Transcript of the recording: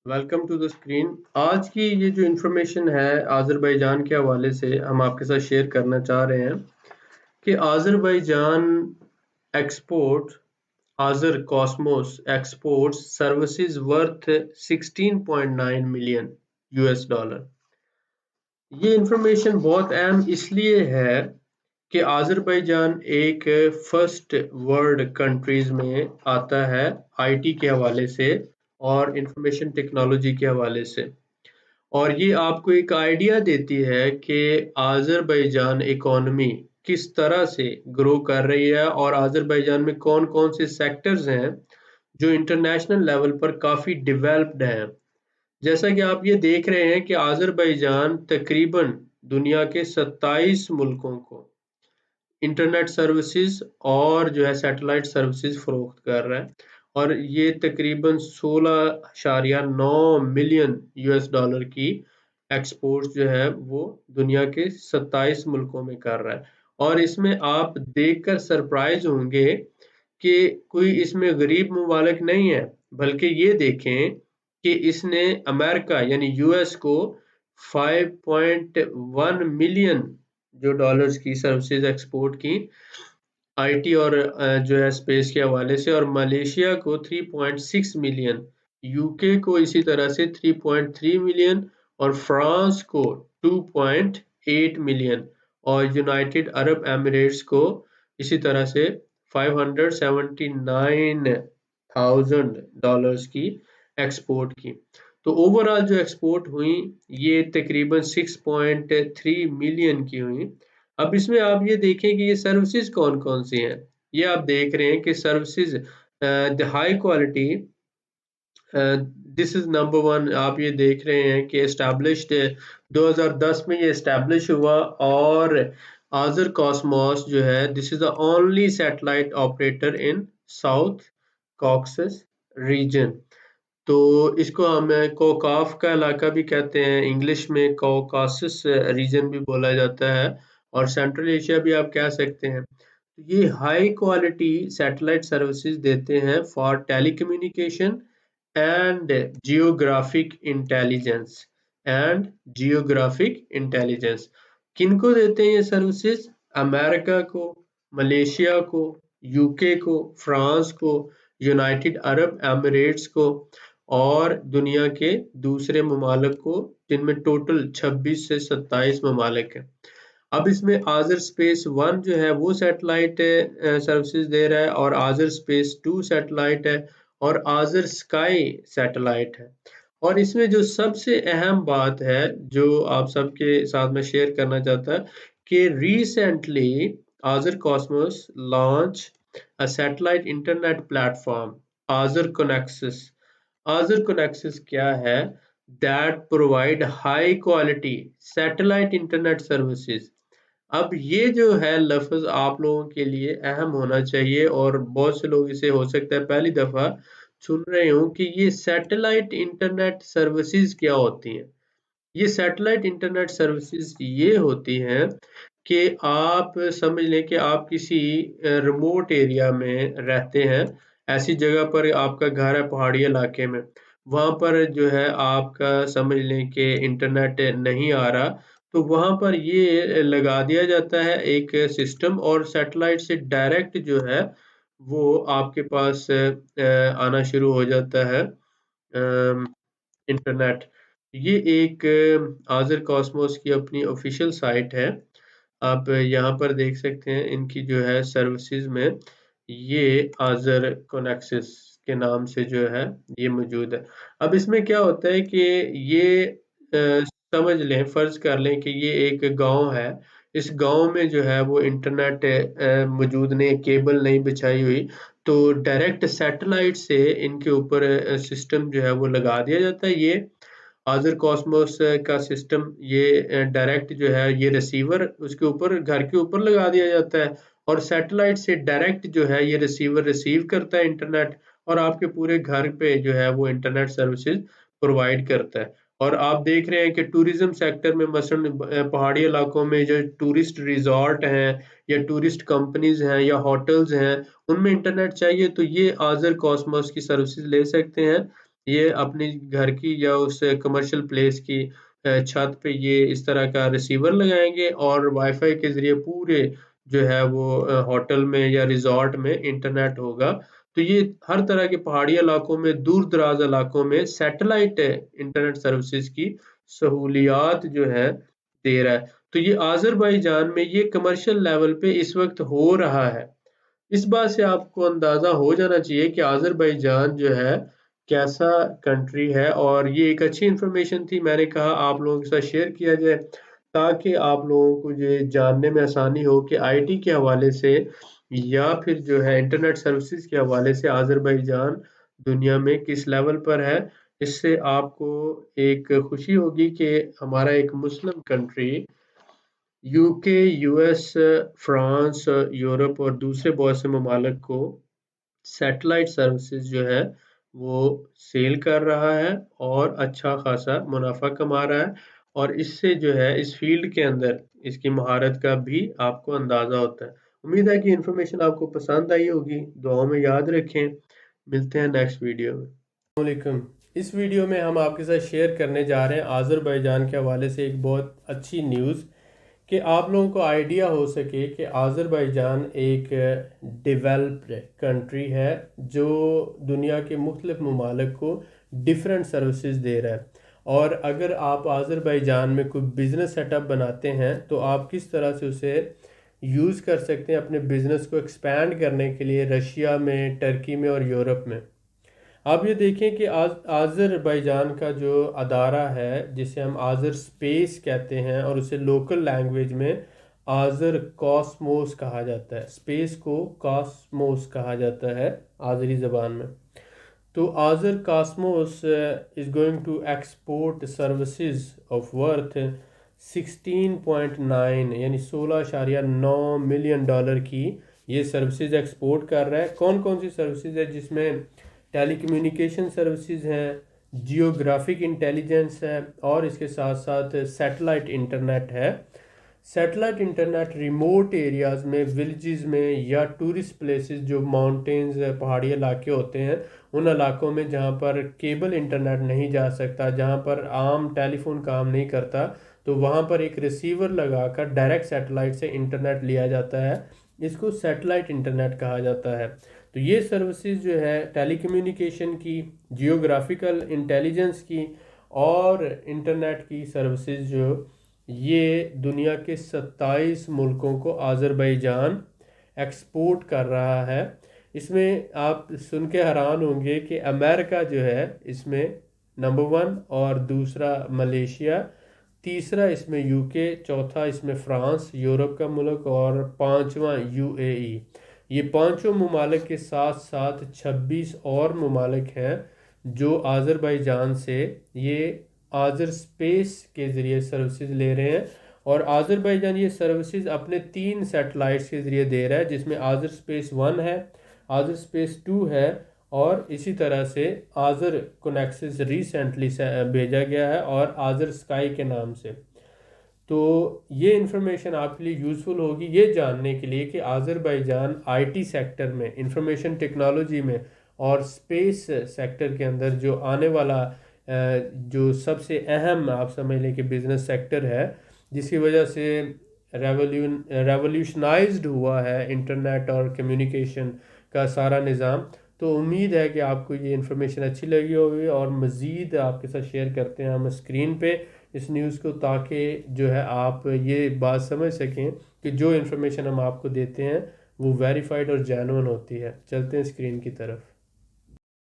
Welcome to the screen. आज की ये जो इन्फॉर्मेशन है आज़रबाईजान के हवाले से हम आपके साथ शेयर करना चाह रहे हैं कि Azerbaijan export Azar Cosmos export services worth 16.9 million US dollar. ये इन्फॉर्मेशन बहुत अहम इसलिए है कि आज़रबाईजान एक फर्स्ट वर्ल्ड कंट्रीज में आता है आईटी के हवाले से और इंफॉर्मेशन टेक्नोलॉजी के हवाले से, और ये आपको एक आइडिया देती है कि आज़रबाईजान इकोनॉमी किस तरह से ग्रो कर रही है और आज़रबाईजान में कौन कौन से सेक्टर्स हैं जो इंटरनेशनल लेवल पर काफ़ी डेवलप्ड हैं। जैसा कि आप ये देख रहे हैं कि आज़रबाईजान तकरीबन दुनिया के 27 मुल्कों को इंटरनेट सर्विसेज और जो है सैटेलाइट सर्विसेज फरोख्त कर रहा है, और ये तकरीबन 16.9 मिलियन यूएस डॉलर की एक्सपोर्ट जो है वो दुनिया के 27 मुल्कों में कर रहा है। और इसमें आप देखकर सरप्राइज होंगे कि कोई इसमें गरीब ममालिक नहीं है, बल्कि ये देखें कि इसने अमेरिका यानी यूएस को 5.1 मिलियन जो डॉलर्स की सर्विसेज एक्सपोर्ट की आईटी और जो है स्पेस के हवाले से, और मलेशिया को 3.6 मिलियन, यूके को इसी तरह से 3.3 मिलियन, और फ्रांस को 2.8 मिलियन, और यूनाइटेड अरब एमिरेट्स को इसी तरह से 579,000 डॉलर्स की एक्सपोर्ट की। तो ओवरऑल जो एक्सपोर्ट हुई ये तकरीबन 6.3 मिलियन की हुई। अब इसमें आप ये देखें कि ये सर्विसेज कौन कौन सी हैं। ये आप देख रहे हैं कि services the high quality, this is number one. आप ये देख रहे हैं कि एस्टैब्लिश्ड 2010 में ये एस्टैब्लिश हुआ, और आज़र कॉस्मोस जो है this is the only satellite operator in South Caucasus region. तो इसको हम कोकाफ का इलाका भी कहते हैं, इंग्लिश में कोकासस रीजन भी बोला जाता है, और सेंट्रल एशिया भी आप कह सकते हैं। तो ये हाई क्वालिटी सैटेलाइट सर्विसेज देते हैं for telecommunication and geographic intelligence geographic intelligence. किनको देते हैं ये सर्विसेज? अमेरिका को, मलेशिया को, यूके को, फ्रांस को, यूनाइटेड अरब एमिरेट्स को, और दुनिया के दूसरे ममालिक को, जिनमें टोटल 26 से 27 ममालिक हैं। अब इसमें आज़र स्पेस 1 जो है वो सैटेलाइट सर्विसेज दे रहा है, और आज़र स्पेस 2 सैटेलाइट है, और आज़र स्काई सैटेलाइट है। और इसमें जो सबसे अहम बात है जो आप सबके साथ में शेयर करना चाहता है कि recently Azercosmos launch a satellite internet platform Azer Connexus. Azer Connexus क्या है? That provide high quality satellite internet services. अब ये जो है लफ्ज़ आप लोगों के लिए अहम होना चाहिए, और बहुत से लोग इसे हो सकता है पहली दफ़ा सुन रहे हो कि ये सैटेलाइट इंटरनेट सर्विसेज क्या होती हैं। ये सैटेलाइट इंटरनेट सर्विसेज ये होती हैं कि आप समझ लें कि आप किसी रिमोट एरिया में रहते हैं, ऐसी जगह पर आपका घर है पहाड़ी इलाके में, वहाँ पर जो है आपका समझ लें कि इंटरनेट नहीं आ रहा, तो वहाँ पर ये लगा दिया जाता है एक सिस्टम, और सैटेलाइट से डायरेक्ट जो है वो आपके पास आना शुरू हो जाता है इंटरनेट। ये एक आज़र कॉस्मोस की अपनी ऑफिशियल साइट है। आप यहाँ पर देख सकते हैं इनकी जो है सर्विसेज में ये आज़र कनेक्सस के नाम से जो है ये मौजूद है। अब इसमें क्या होता है कि ये समझ लें, फर्ज कर लें कि ये एक गांव है। इस गांव में जो है वो इंटरनेट मौजूद नहीं, केबल नहीं बिछाई हुई, तो डायरेक्ट सैटेलाइट से इनके ऊपर सिस्टम जो है वो लगा दिया जाता है। ये आज़र कॉस्मोस का सिस्टम ये डायरेक्ट जो है ये रिसीवर उसके ऊपर घर के ऊपर लगा दिया जाता है, और सैटेलाइट से डायरेक्ट जो है ये रिसीवर रिसीव करता है इंटरनेट, और आपके पूरे घर पे जो है वो इंटरनेट सर्विसेज प्रोवाइड करता है। और आप देख रहे हैं कि टूरिज्म सेक्टर में मसलन पहाड़ी इलाकों में जो टूरिस्ट रिजॉर्ट हैं या टूरिस्ट कंपनीज हैं या होटल्स हैं, उनमें इंटरनेट चाहिए तो ये आज़र कॉस्मोस की सर्विसेज ले सकते हैं। یہ اپنی گھر کی یا اس کمرشل پلیس کی چھت پہ یہ اس طرح کا ریسیور لگائیں گے اور وائی فائی کے ذریعے پورے جو ہے وہ ہوٹل میں یا ریزورٹ میں انٹرنیٹ ہوگا. تو یہ ہر طرح کے پہاڑی علاقوں میں، دور دراز علاقوں میں سیٹلائٹ انٹرنیٹ سروسز کی سہولیات جو ہے دے رہا ہے. تو یہ آذربائیجان میں یہ کمرشل لیول پہ اس وقت ہو رہا ہے. اس بات سے آپ کو اندازہ ہو جانا چاہیے کہ آذربائیجان جو ہے کیسا کنٹری ہے، اور یہ ایک اچھی انفارمیشن تھی، میں نے کہا آپ لوگوں کے ساتھ شیئر کیا جائے تاکہ آپ لوگوں کو یہ جاننے میں آسانی ہو کہ آئی ٹی کے حوالے سے یا پھر جو ہے انٹرنیٹ سروسز کے حوالے سے آذربائیجان دنیا میں کس لیول پر ہے. اس سے آپ کو ایک خوشی ہوگی کہ ہمارا ایک مسلم کنٹری یو کے، یو ایس، فرانس، یورپ اور دوسرے بہت سے ممالک کو سیٹلائٹ سروسز جو ہے وہ سیل کر رہا ہے اور اچھا خاصا منافع کما رہا ہے. اور اس سے جو ہے اس فیلڈ کے اندر اس کی مہارت کا بھی آپ کو اندازہ ہوتا ہے. امید ہے کہ انفارمیشن آپ کو پسند آئی ہوگی. دعاؤں میں یاد رکھیں. ملتے ہیں نیکسٹ ویڈیو میں. السلام علیکم. اس ویڈیو میں ہم آپ کے ساتھ شیئر کرنے جا رہے ہیں آذربائیجان کے حوالے سے ایک بہت اچھی نیوز کہ آپ لوگوں کو آئیڈیا ہو سکے کہ آذربائیجان ایک ڈیولپڈ کنٹری ہے جو دنیا کے مختلف ممالک کو ڈیفرنٹ سروسز دے رہا ہے. اور اگر آپ آذربائیجان میں کوئی بزنس سیٹ اپ بناتے ہیں تو آپ کس طرح سے اسے یوز کر سکتے ہیں اپنے بزنس کو ایکسپینڈ کرنے کے لیے رشیا میں، ٹرکی میں اور یورپ میں. آپ یہ دیکھیں کہ آذربائیجان کا جو ادارہ ہے جسے ہم آذر اسپیس کہتے ہیں اور اسے لوکل لینگویج میں آذر کاسموس کہا جاتا ہے. اسپیس کو کاسموس کہا جاتا ہے آذری زبان میں. تو Azercosmos is going to export services of worth 16.9 یعنی 16.9 ملین ڈالر کی یہ سروسز ایکسپورٹ کر رہا ہے. کون کون سی سروسز ہے؟ جس میں ٹیلی کمیونیکیشن سروسز ہیں، جیوگرافک انٹیلیجنس ہے اور اس کے ساتھ ساتھ سیٹلائٹ انٹرنیٹ ہے. سیٹلائٹ انٹرنیٹ ریموٹ ایریاز میں، ولیجز میں یا ٹورسٹ پلیسز جو ماؤنٹینز پہاڑی علاقے ہوتے ہیں ان علاقوں میں جہاں پر کیبل انٹرنیٹ نہیں جا سکتا، جہاں پر عام ٹیلی فون کام نہیں کرتا، تو وہاں پر ایک ریسیور لگا کر ڈائریکٹ سیٹلائٹ سے انٹرنیٹ لیا جاتا ہے. اس کو سیٹلائٹ انٹرنیٹ کہا جاتا ہے. تو یہ سروسز جو ہے ٹیلی کمیونیکیشن کی، جیوگرافیکل انٹیلیجنس کی اور انٹرنیٹ کی سروسز جو یہ دنیا کے 27 ملکوں کو آذربائیجان ایکسپورٹ کر رہا ہے. اس میں آپ سن کے حیران ہوں گے کہ امریکہ جو ہے اس میں نمبر 1 اور دوسرا ملیشیا، تیسرا اس میں یو کے، چوتھا اس میں فرانس یورپ کا ملک اور پانچواں یو اے ای. یہ پانچوں ممالک کے ساتھ ساتھ 26 اور ممالک ہیں جو آذربائیجان سے یہ آذر اسپیس کے ذریعے سروسز لے رہے ہیں. اور آذربائیجان یہ سروسز اپنے 3 سیٹلائٹس کے ذریعے دے رہا ہے جس میں آذر اسپیس 1 ہے، آذر اسپیس 2 ہے اور اسی طرح سے آذر کنیکسس ریسنٹلی بھیجا گیا ہے اور آذر اسکائی کے نام سے. تو یہ انفارمیشن آپ کے لیے یوزفل ہوگی یہ جاننے کے لیے کہ آذربائیجان آئی ٹی سیکٹر میں، انفارمیشن ٹیکنالوجی میں اور اسپیس سیکٹر کے اندر جو آنے والا جو سب سے اہم آپ سمجھ لیں کہ بزنس سیکٹر ہے، جس کی وجہ سے ریولیوشنائزڈ ہوا ہے انٹرنیٹ اور کمیونیکیشن کا سارا نظام. تو امید ہے کہ آپ کو یہ انفارمیشن اچھی لگی ہوگی اور مزید آپ کے ساتھ شیئر کرتے ہیں ہم اسکرین پہ اس نیوز کو، تاکہ جو ہے آپ یہ بات سمجھ سکیں کہ جو انفارمیشن ہم آپ کو دیتے ہیں وہ ویریفائڈ اور جینوئن ہوتی ہے. چلتے ہیں اسکرین کی طرف.